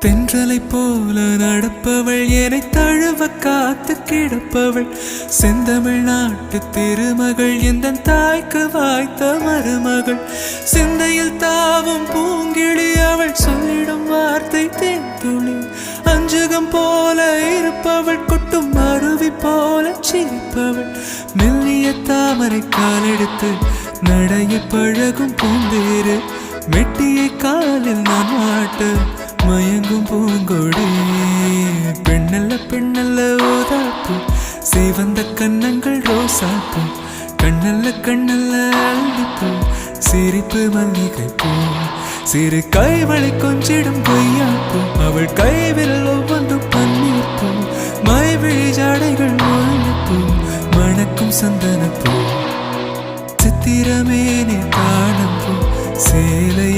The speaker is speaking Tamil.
தென்றலை போல நடப்பவள் என்னை தழுவ காத்து கிடப்பவள் செந்தமிழ் நாட்டு திருமகள் எந்த தாய்க்கு வாய்த்த மருமகள் சிந்தையில் தாவும் பூங்கிழி அவள் சொல்லிடும் வார்த்தை தேன்துளி அஞ்சுகம் போல இருப்பவள் கொட்டும் அருவி போல சிரிப்பவள் மெல்லிய தாமரை காலெடுத்து நடைய பழகும் பூந்தேறு மெட்டியை காலில் நான் மாட்ட மயங்கும் பூங்கொடி பெண்ணல்ல பெண்ணல்ல ஓதாப்பு சிவந்த கண்ணங்கள் ரோசாப்பு கண்ணல்ல கண்ணல்ல அள்ளிப்பூ சிரிப்பு மல்லிகை பூ சிறு கைவளை கொஞ்சிடும் பொய்யாப்பு அவள் கைவில் ஒவ்வொன்றும் பன்னீர் பூ மைவிழி ஜாடைகள் முள்ளிப்பூ மணக்கும் சந்தனப்பூ சித்திரமே நீ காணும் பூ சேலை